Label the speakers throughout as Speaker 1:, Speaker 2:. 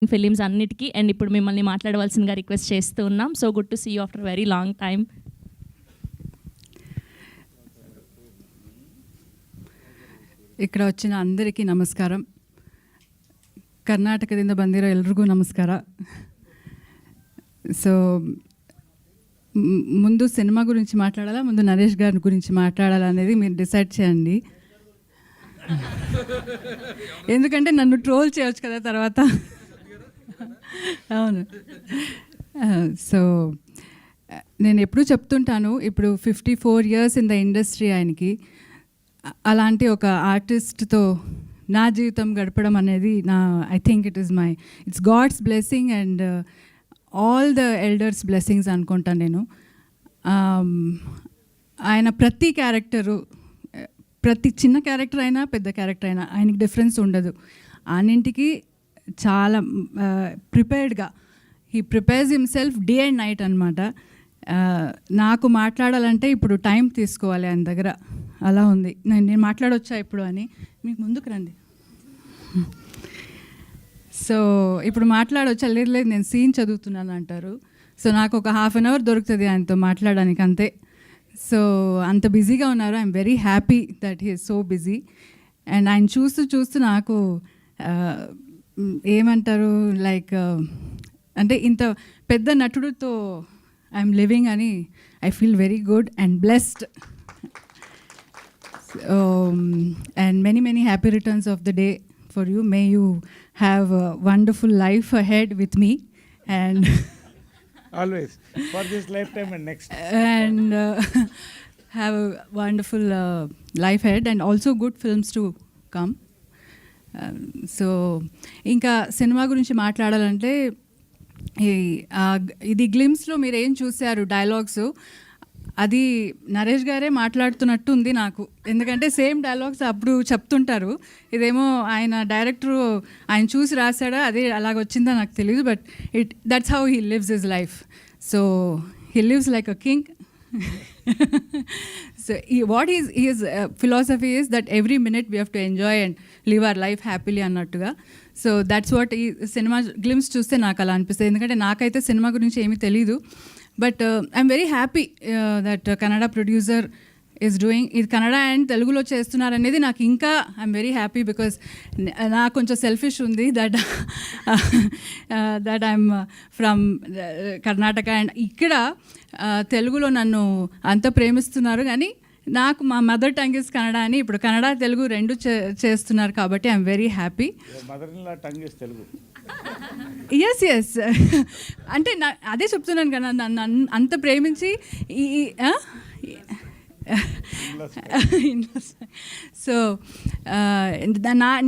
Speaker 1: Films అన్నిటికీ. And ఇప్పుడు మిమ్మల్ని మాట్లాడవలసిందిగా రిక్వెస్ట్ చేస్తూ ఉన్నాం. So good to see you after very long time.
Speaker 2: ఇక్కడ వచ్చిన అందరికీ ನಮಸ್ಕಾರ. ಕರ್ನಾಟಕದಿಂದ ಬಂದಿರೋ ಎಲ್ರಿಗೂ ನಮಸ್ಕಾರ. సో ముందు సినిమా గురించి మాట్లాడాలా, ముందు నరేష్ గారి గురించి మాట్లాడాలా అనేది మీరు డిసైడ్ చేయండి. ఎందుకంటే నన్ను ట్రోల్ చేయవచ్చు కదా తర్వాత. అవును. సో నేను ఎప్పుడూ చెప్తుంటాను, ఇప్పుడు 54 years ఇన్ ద ఇండస్ట్రీ ఆయనకి. అలాంటి ఒక ఆర్టిస్ట్తో నా జీవితం గడపడం అనేది I think it's god's blessing and all the elders blessings అనుకుంటాను నేను. ఆయన ప్రతి క్యారెక్టరు, ప్రతి చిన్న క్యారెక్టర్ అయినా పెద్ద క్యారెక్టర్ అయినా ఆయనకి డిఫరెన్స్ ఉండదు. అన్నింటికి చాలా ప్రిపేర్డ్గా he prepares himself day and night అనమాట. నాకు మాట్లాడాలంటే ఇప్పుడు టైం తీసుకోవాలి ఆయన దగ్గర, అలా ఉంది. నేను మాట్లాడొచ్చా ఇప్పుడు అని, మీకు ముందుకు రండి. సో ఇప్పుడు మాట్లాడొచ్చా? లేదు లేదు నేను సీన్ చదువుతున్నాను అంటారు. సో నాకు ఒక 1/2 hour దొరుకుతుంది ఆయనతో మాట్లాడడానికి అంతే. సో అంత బిజీగా ఉన్నారు. I'm very happy that he is so busy. And ఆయన చూస్తూ చూస్తూ నాకు ఏమంటారు, లైక్ అంటే ఇంత పెద్ద నటుడితో ఐఎమ్ లివింగ్ అని I feel very good and blessed. And many happy returns of the day for you. May you have a wonderful life ahead with me, and
Speaker 3: always for this lifetime and next,
Speaker 2: and have a wonderful life ahead and also good films to come. So ఇంకా cinema గురించి మాట్లాడాలంటే ఇది గ్లిమ్స్లో మీరు ఏం చూశారు dialogues, అది నరేష్ గారే మాట్లాడుతున్నట్టు ఉంది నాకు. ఎందుకంటే సేమ్ డైలాగ్స్ అప్పుడు చెప్తుంటారు, ఇదేమో ఆయన డైరెక్టరు ఆయన చూసి రాశాడా అదే అలాగొచ్చిందా నాకు తెలియదు. But that's how he lives his life. So he lives like a king. So what he's philosophy is that every minute we have to enjoy and live our life happily అన్నట్టుగా. So that's what ఈ cinema glimpse చూస్తే నాకు అలా అనిపిస్తుంది. ఎందుకంటే నాకైతే cinema గురించి ఏమీ తెలీదు. But I'm very happy that Kannada producer is doing ఇది. కన్నడ అండ్ తెలుగులో చేస్తున్నారనేది నాకు ఇంకా ఐఎమ్ వెరీ హ్యాపీ. బికాస్ నాకు కొంచెం సెల్ఫిష్ ఉంది that I'm from Karnataka and ఇక్కడ తెలుగులో నన్ను అంత ప్రేమిస్తున్నారు. కానీ నాకు మా మదర్ టంగ్ ఇస్ కన్నడ అని ఇప్పుడు కన్నడ తెలుగు రెండు చేస్తున్నారు కాబట్టి ఐఎమ్ వెరీ హ్యాపీ. ఎస్ అంటే అదే చెప్తున్నాను కదా, నన్ను అంత ప్రేమించి సో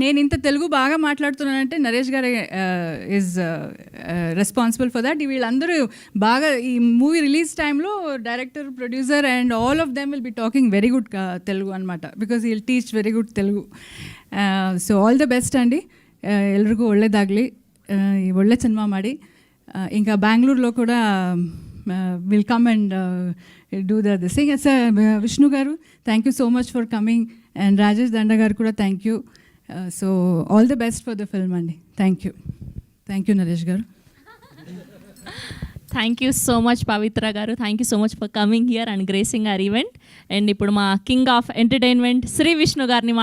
Speaker 2: నేను ఇంత తెలుగు బాగా మాట్లాడుతున్నానంటే నరేష్ గారు ఈజ్ రెస్పాన్సిబుల్ ఫర్ దట్. వీళ్ళందరూ బాగా ఈ మూవీ రిలీజ్ టైంలో director, producer and all of them will be talking very good Telugu అనమాట. Because he will teach very good Telugu. So all the best ಅಂడి, ಎಲ್ರಿಗೂ ಒಳ್ಳೆಯದಾಗಲಿ, ಒಳ್ಳೆ ಸಿನಿಮಾ ಮಾಡಿ. ఇంకా బెంగళూరులో కూడా will come and do the sing. Sir Vishnu గారు thank you so much for coming, and Rajesh Danda గారు కూడా thank you. So all the best for the film అండి. థ్యాంక్ యూ నరేష్ గారు.
Speaker 1: Thank you so much Pavitra గారు. Thank you so much for coming here and gracing our event. And ఇప్పుడు మా king of entertainment Shri Vishnu గారిని